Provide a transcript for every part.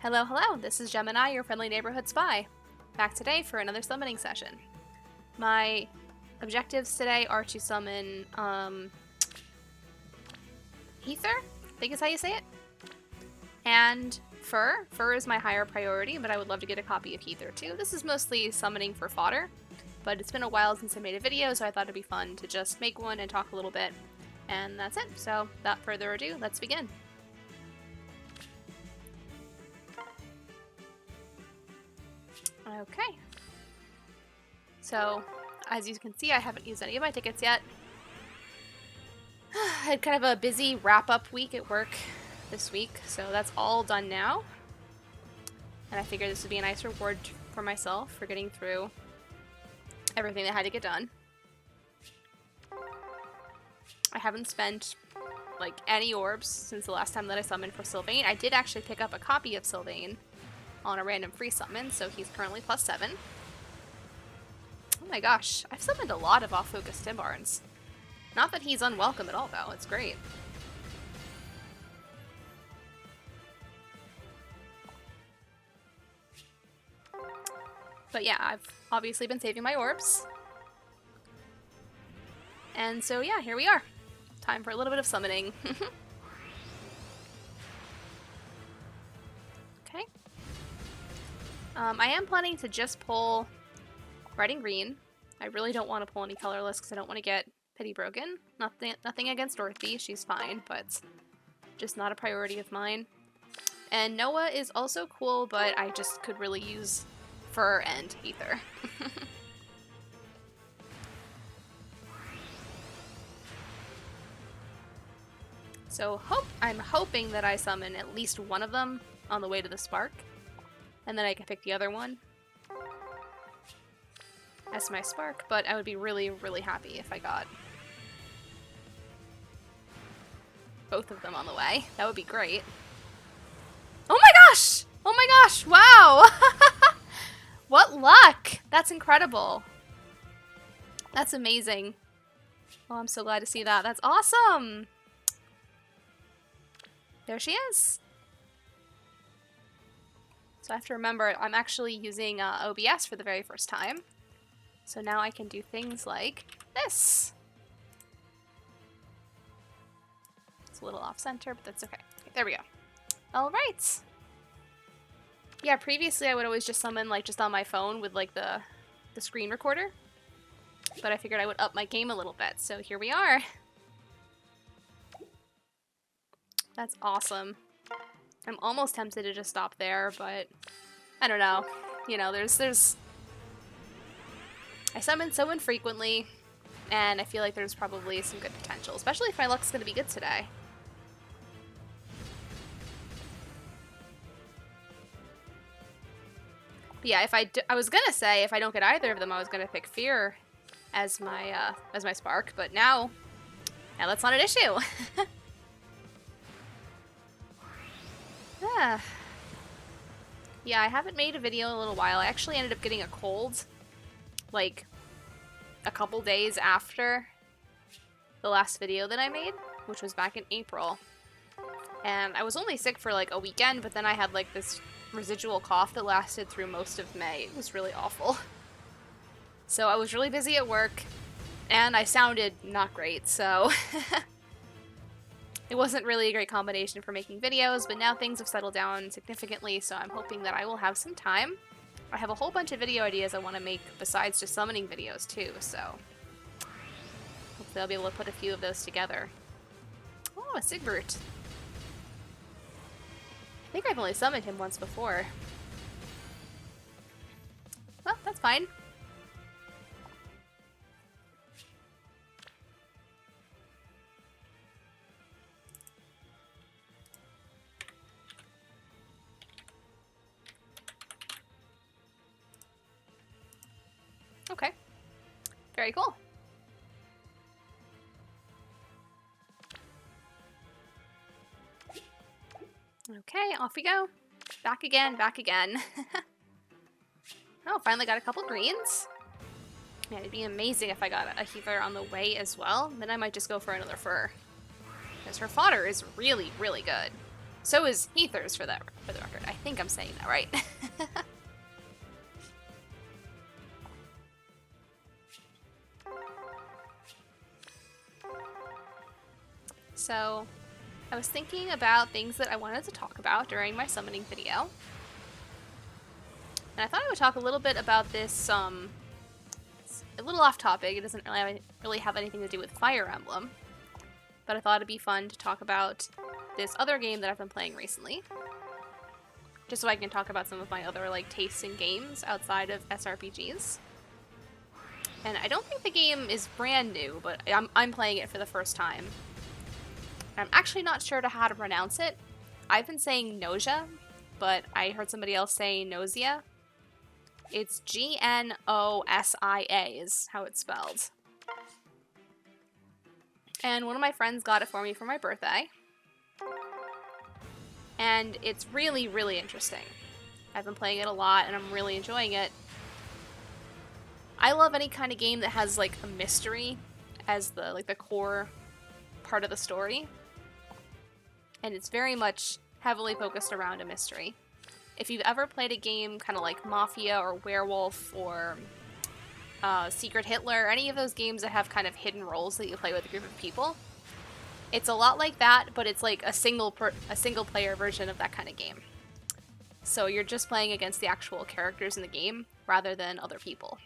Hello, hello, this is Gemini, your friendly neighborhood spy. Back today for another summoning session. My objectives today are to summon, Ether, I think is how you say it. And Fur. Fur is my higher priority, but I would love to get a copy of Ether too. This is mostly summoning for fodder, but it's been a while since I made a video, so I thought it'd be fun to just make one and talk a little bit. And that's it. So, without further ado, let's begin. Okay. So, as you can see, I haven't used any of my tickets yet. I had kind of a busy wrap-up week at work this week, so that's all done now. And I figured this would be a nice reward for myself for getting through everything that had to get done. I haven't spent, like, any orbs since the last time that I summoned for Sylvain. I did actually pick up a copy of Sylvain on a random free summon, so he's currently +7. Oh my gosh, I've summoned a lot of off-focus Timbarns. Not that he's unwelcome at all, though. It's great. But yeah, I've obviously been saving my orbs. And so yeah, here we are. Time for a little bit of summoning. Okay. I am planning to just pull red and green. I really don't want to pull any colorless because I don't want to get pity broken. Nothing against Dorothy, she's fine, but just not a priority of mine. And Noah is also cool, but I just could really use Fur and Ether. So I'm hoping that I summon at least one of them on the way to the Spark, and then I can pick the other one as my Spark, but I would be really, really happy if I got both of them on the way. That would be great. Oh my gosh! Oh my gosh! Wow! What luck! That's incredible. That's amazing. Oh, I'm so glad to see that. That's awesome! There she is. So I have to remember, I'm actually using OBS for the very first time. So now I can do things like this. It's a little off-center, but that's okay. There we go. All right. Yeah, previously I would always just summon like just on my phone with like the screen recorder. But I figured I would up my game a little bit, so here we are. That's awesome. I'm almost tempted to just stop there, but I don't know. You know, there's I summon so infrequently, and I feel like there's probably some good potential, especially if my luck's gonna be good today. But yeah, I was gonna say if I don't get either of them, I was gonna pick Fear as my Spark, but now that's not an issue. Yeah, I haven't made a video in a little while. I actually ended up getting a cold, like, a couple days after the last video that I made, which was back in April. And I was only sick for, like, a weekend, but then I had, like, this residual cough that lasted through most of May. It was really awful. So I was really busy at work, and I sounded not great, so it wasn't really a great combination for making videos, but now things have settled down significantly, so I'm hoping that I will have some time. I have a whole bunch of video ideas I want to make besides just summoning videos too, so hopefully I'll be able to put a few of those together. Oh, a Sigbert. I think I've only summoned him once before. Well, that's fine. Okay. Very cool. Okay, off we go. Back again, back again. Oh, finally got a couple greens. Man, it'd be amazing if I got a healer on the way as well. Then I might just go for another Fur. Because her fodder is really, really good. So is Heathers for the record. I think I'm saying that right. So, I was thinking about things that I wanted to talk about during my summoning video. And I thought I would talk a little bit about this, it's a little off topic. It doesn't really have anything to do with Fire Emblem. But I thought it'd be fun to talk about this other game that I've been playing recently. Just so I can talk about some of my other, like, tastes in games outside of SRPGs. And I don't think the game is brand new, but I'm playing it for the first time. I'm actually not sure how to pronounce it. I've been saying nausea, but I heard somebody else say nausea. It's Gnosia is how it's spelled. And one of my friends got it for me for my birthday. And it's really, really interesting. I've been playing it a lot, and I'm really enjoying it. I love any kind of game that has, like, a mystery as the core part of the story. And it's very much heavily focused around a mystery. If you've ever played a game kind of like Mafia or Werewolf or Secret Hitler, any of those games that have kind of hidden roles that you play with a group of people, it's a lot like that, but it's like a single player version of that kind of game. So you're just playing against the actual characters in the game rather than other people.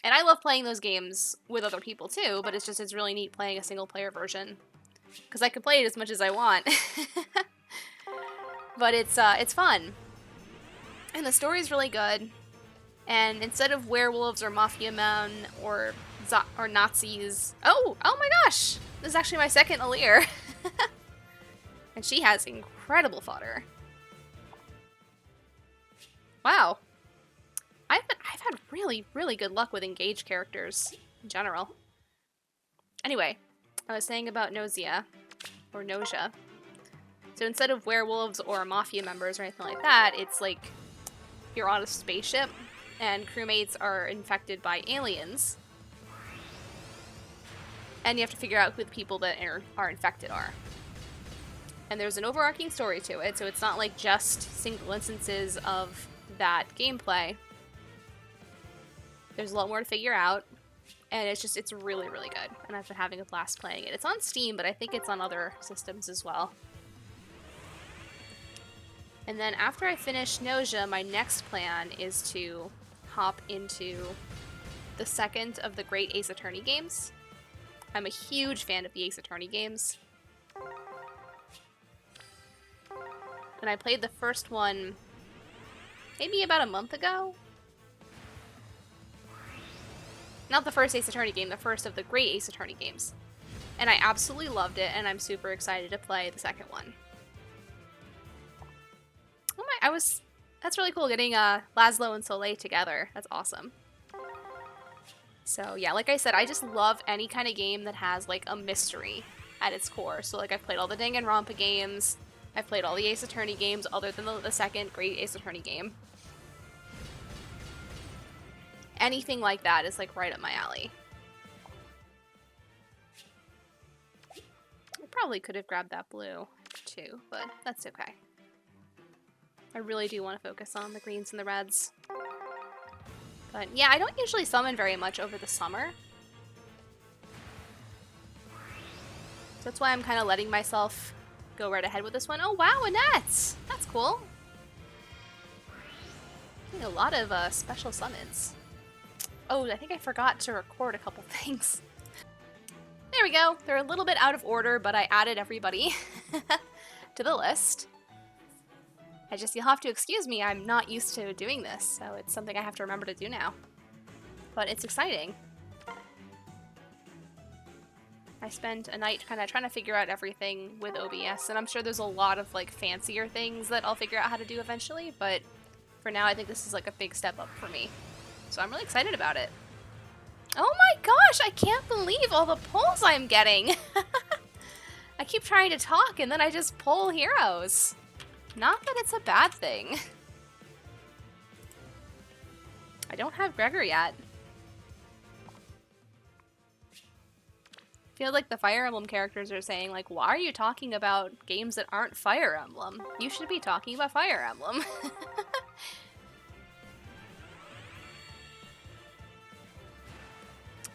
And I love playing those games with other people too, but it's really neat playing a single player version. Because I can play it as much as I want. But it's fun. And the story's really good. And instead of werewolves or mafia men or Nazis... Oh my gosh! This is actually my second Alir. And she has incredible fodder. Wow. I've had really, really good luck with engaged characters in general. Anyway, I was saying about nausea, or nausea. So instead of werewolves or mafia members or anything like that, it's like you're on a spaceship and crewmates are infected by aliens. And you have to figure out who the people that are infected are. And there's an overarching story to it, so it's not like just single instances of that gameplay. There's a lot more to figure out. And it's really, really good. And I've been having a blast playing it. It's on Steam, but I think it's on other systems as well. And then after I finish Nausea, my next plan is to hop into the second of the Great Ace Attorney games. I'm a huge fan of the Ace Attorney games. And I played the first one maybe about a month ago. Not the first Ace Attorney game, the first of the Great Ace Attorney games. And I absolutely loved it, and I'm super excited to play the second one. Oh my, that's really cool getting Laszlo and Soleil together. That's awesome. So yeah, like I said, I just love any kind of game that has like a mystery at its core. So like I've played all the Danganronpa games, I've played all the Ace Attorney games other than the second Great Ace Attorney game. Anything like that is like right up my alley. I probably could have grabbed that blue too, but that's okay. I really do want to focus on the greens and the reds. But yeah, I don't usually summon very much over the summer. So that's why I'm kind of letting myself go right ahead with this one. Oh wow, Annette! That's cool. Getting a lot of special summons. Oh, I think I forgot to record a couple things. There we go. They're a little bit out of order, but I added everybody to the list. You'll have to excuse me, I'm not used to doing this, so it's something I have to remember to do now. But it's exciting. I spent a night kind of trying to figure out everything with OBS, and I'm sure there's a lot of like fancier things that I'll figure out how to do eventually, but for now I think this is like a big step up for me. So I'm really excited about it. Oh my gosh, I can't believe all the pulls I'm getting! I keep trying to talk and then I just pull heroes. Not that it's a bad thing. I don't have Gregor yet. Feel like the Fire Emblem characters are saying, like, why are you talking about games that aren't Fire Emblem? You should be talking about Fire Emblem.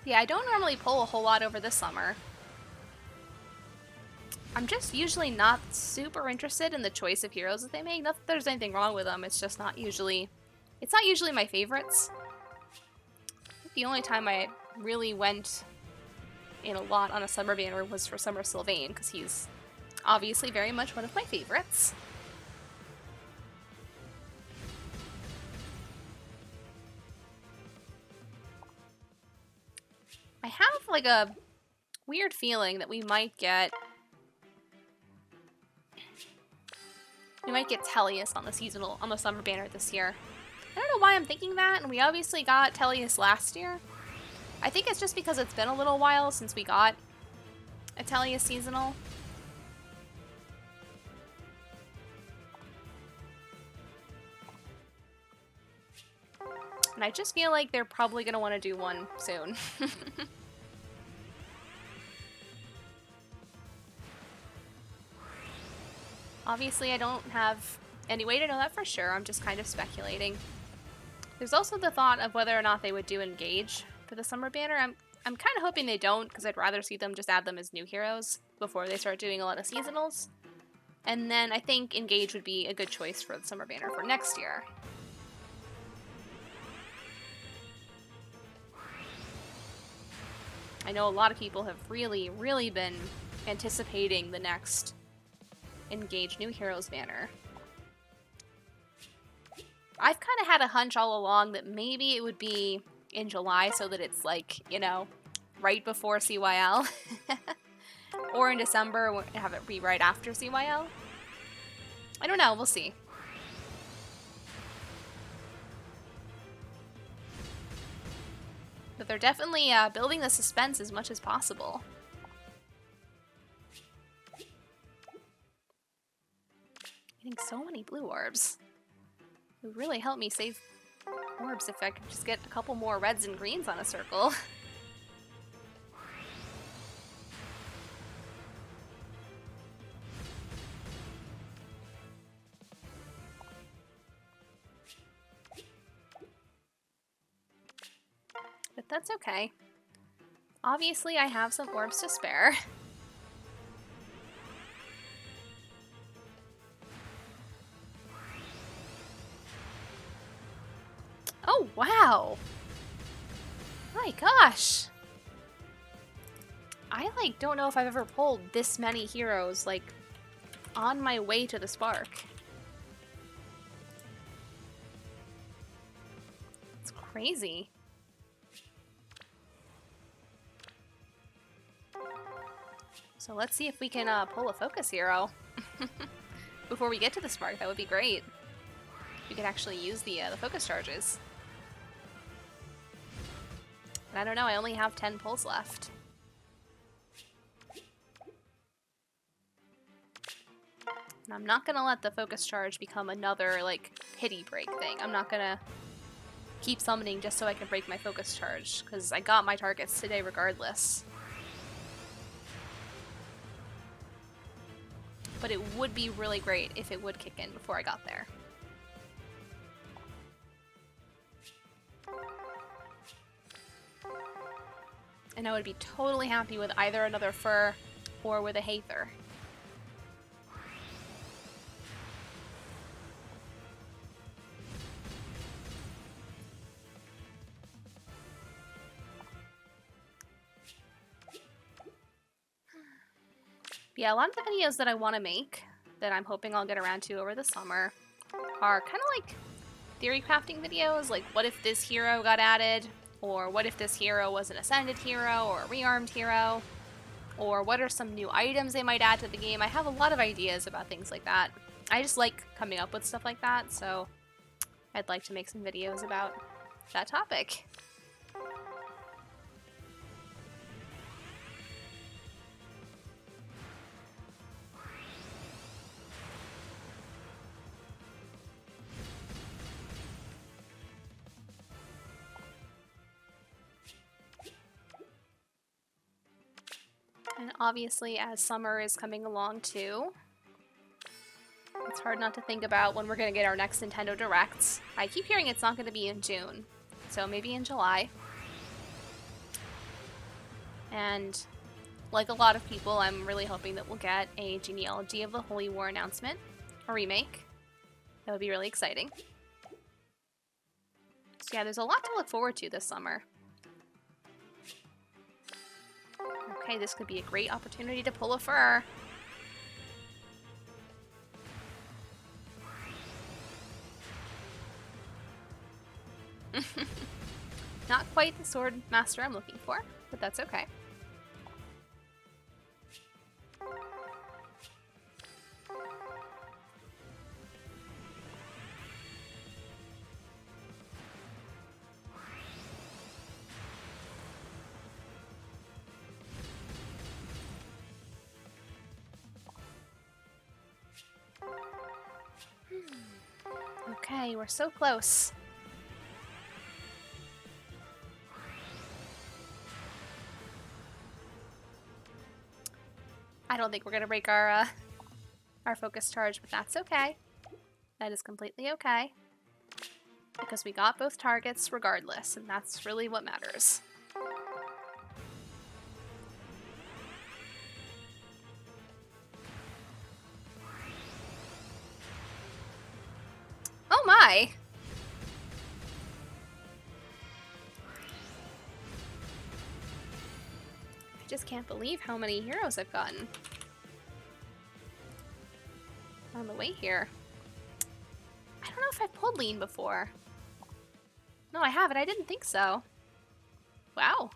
Yeah, I don't normally pull a whole lot over the summer. I'm just usually not super interested in the choice of heroes that they make. Not that there's anything wrong with them, it's just not usually... It's not usually my favorites. The only time I really went in a lot on a summer banner was for Summer Sylvain, because he's obviously very much one of my favorites. I have like a weird feeling that we might get Tellius on the summer banner this year. I don't know why I'm thinking that, and we obviously got Tellius last year. I think it's just because it's been a little while since we got a Tellius seasonal. And I just feel like they're probably going to want to do one soon. Obviously, I don't have any way to know that for sure. I'm just kind of speculating. There's also the thought of whether or not they would do Engage for the summer banner. I'm kind of hoping they don't, because I'd rather see them just add them as new heroes before they start doing a lot of seasonals. And then I think Engage would be a good choice for the summer banner for next year. I know a lot of people have really, really been anticipating the next Engage New Heroes banner. I've kind of had a hunch all along that maybe it would be in July so that it's like, you know, right before CYL. Or in December, have it be right after CYL. I don't know, we'll see. But they're definitely building the suspense as much as possible. Getting so many blue orbs. It would really help me save orbs if I could just get a couple more reds and greens on a circle. But that's okay. Obviously, I have some orbs to spare. Oh, wow! My gosh! I, like, don't know if I've ever pulled this many heroes, like, on my way to the Spark. It's crazy. So let's see if we can pull a focus hero before we get to the Spark. That would be great. We could actually use the focus charges. And I don't know, I only have 10 pulls left. And I'm not gonna let the focus charge become another, like, pity break thing. I'm not gonna keep summoning just so I can break my focus charge, because I got my targets today regardless. But it would be really great if it would kick in before I got there. And I would be totally happy with either another fur or with a Haether. Yeah, a lot of the videos that I want to make, that I'm hoping I'll get around to over the summer, are kind of like theory crafting videos, like what if this hero got added, or what if this hero was an ascended hero or a rearmed hero, or what are some new items they might add to the game. I have a lot of ideas about things like that. I just like coming up with stuff like that, so I'd like to make some videos about that topic. And obviously, as summer is coming along too, it's hard not to think about when we're going to get our next Nintendo Directs. I keep hearing it's not going to be in June, so maybe in July. And like a lot of people, I'm really hoping that we'll get a Genealogy of the Holy War announcement, a remake. That would be really exciting. So yeah, there's a lot to look forward to this summer. Okay, this could be a great opportunity to pull a fur. Not quite the sword master I'm looking for, but that's okay. Okay, we're so close. I don't think we're gonna break our focus charge, but that's okay. That is completely okay. Because we got both targets regardless, and that's really what matters. Oh my! I just can't believe how many heroes I've gotten on the way here. I don't know if I've pulled lean before. No, I haven't. I didn't think so. Wow.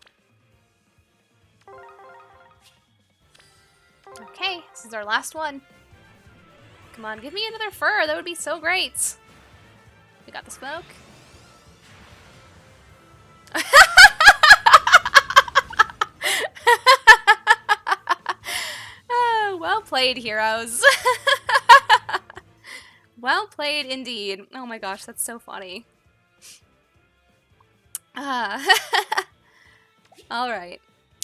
Okay, this is our last one. Come on, give me another fur. That would be so great. We got the smoke. Oh, well played, heroes. Well played indeed. Oh my gosh, that's so funny. Alright.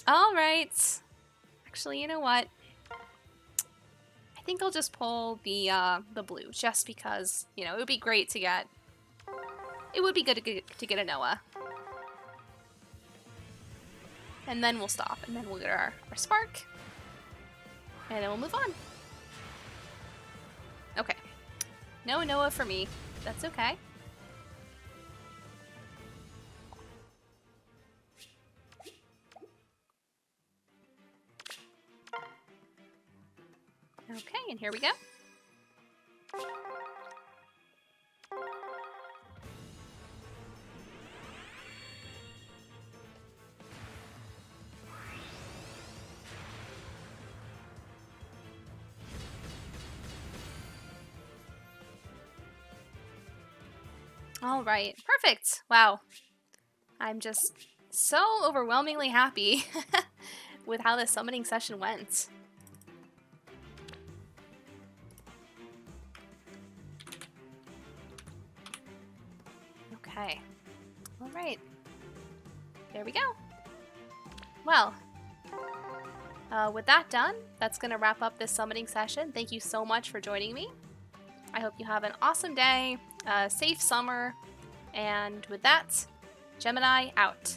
Alright. Actually, you know what? I think I'll just pull the blue, just because, you know, it would be great to get... It would be good to get a Noah. And then we'll stop, and then we'll get our spark. And then we'll move on. Okay. No Noah for me. That's okay. Okay, and here we go. All right, perfect. Wow. I'm just so overwhelmingly happy with how the summoning session went. Okay. All right. There we go. Well, with that done, that's going to wrap up this summoning session. Thank you so much for joining me. I hope you have an awesome day, a safe summer, and with that, Gemini out.